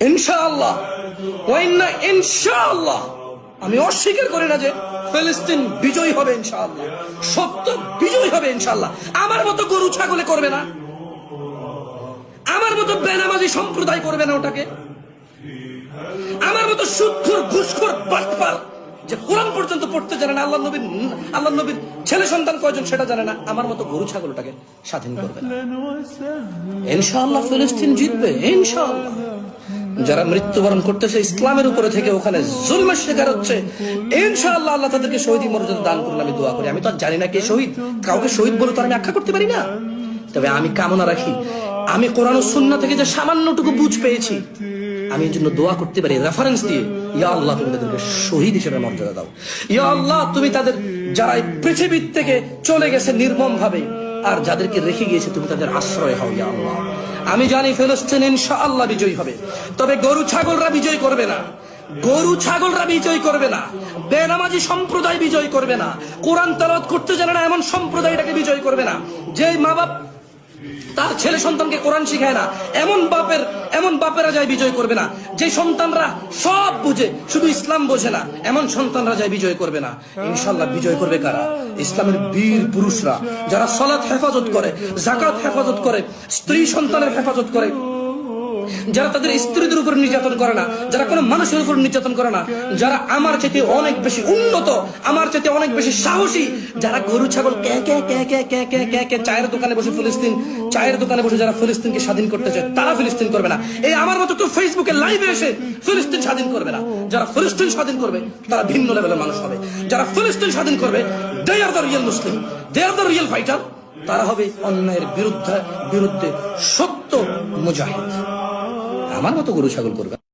ইনশাআল্লাহ ওয়াইন্না ইনশাআল্লাহ আমি অস্বীকার করি না যে ফিলিস্তিন বিজয়ী হবে ইনশাআল্লাহ, সত্য বিজয়ী হবে ইনশাআল্লাহ। আমার মতো গরু ছাগলে করবে না, আমার মতো বেনামাজি সম্প্রদায় করবে না ওটাকে, আমার মতো সুদখোর ঘুষখোর বাটপার যে কোরআন পর্যন্ত পড়তে জানে না, আল্লাহ নবীর ছেলে সন্তান কয়জন সেটা জানে না, আমার মতো গরু ছাগল ওটাকে স্বাধীন করবে না। ইনশাআল্লাহ ফিলিস্তিন জিতবে ইনশাআল্লাহ। যারা মৃত্যুবরণ করতেছে ইসলামের উপরে থেকে ওখানে জুলমের শিকার হচ্ছে, ইনশাআল্লাহ আল্লাহ তাদেরকে শহীদি মর্যাদা দান করুন, আমি দোয়া করি। আমি তো জানি না কে শহীদ, কাউকে শহীদ বলে তো আমি আখ্যা করতে পারি না, তবে আমি কামনা রাখি আমি কোরআন ও সুন্নাহ থেকে যে সামান্যটুকু বুঝ পেয়েছি আমি এর জন্য দোয়া করতে পারি রেফারেন্স দিয়ে, ইয়া আল্লাহ তুমি তাদেরকে শহীদ হিসেবে মর্যাদা দাও, ইয়া আল্লাহ তুমি তাদের যারা এই পৃথিবীর থেকে চলে গেছে নির্মম ভাবে আর যাদেরকে রেখে গিয়েছে তুমি তাদের আশ্রয় হও ইয়া আল্লাহ। আমি জানি ফিলিস্তিন ইনশাআল্লাহ বিজয়ী হবে, তবে গরু ছাগলরা বিজয় করবে না, গরু ছাগলরা বিজয় করবে না, বেনামাজি সম্প্রদায় বিজয় করবে না, কোরআন তেলাওয়াত করতে জানে না এমন সম্প্রদায়টাকে বিজয় করবে না, যে মা বাপ তার ছেলে সন্তানকে কোরআন শিখায় না এমন বাপেরা যায় বিজয় করবে না, যে সন্তানরা সব বুঝে শুধু ইসলাম বোঝে না এমন সন্তানরা যায় বিজয় করবে না। ইনশাআল্লাহ বিজয় করবে কারা? ইসলামের বীর পুরুষরা, যারা সালাত হেফাজত করে, যাকাত হেফাজত করে, স্ত্রী সন্তানের হেফাজত করে, যারা তাদের স্ত্রীদের উপর নির্যাতন করে না, যারা কোনো মানুষের উপর নির্যাতন করে না, যারা আমার চাইতে অনেক বেশি উন্নত, আমার চাইতে অনেক বেশি সাহসী, যারা গরু ছাগল চায়ের দোকানে বসে যারা ফিলিস্তিনকে স্বাধীন করতে চায় তারা ফিলিস্তিন করবে না। এই আমার মতো কেউ ফেসবুকে লাইভে এসে ফিলিস্তিন স্বাধীন করবে না। যারা ফিলিস্তিন স্বাধীন করবে তারা ভিন্ন লেভেলের মানুষ হবে। যারা ফিলিস্তিন স্বাধীন করবে they are the real Muslim, they are the real fighter. তারা হবে অন্যায়ের বিরুদ্ধে সত্য মুজাহিদ। আমার মতো গরু ছাগল করবে।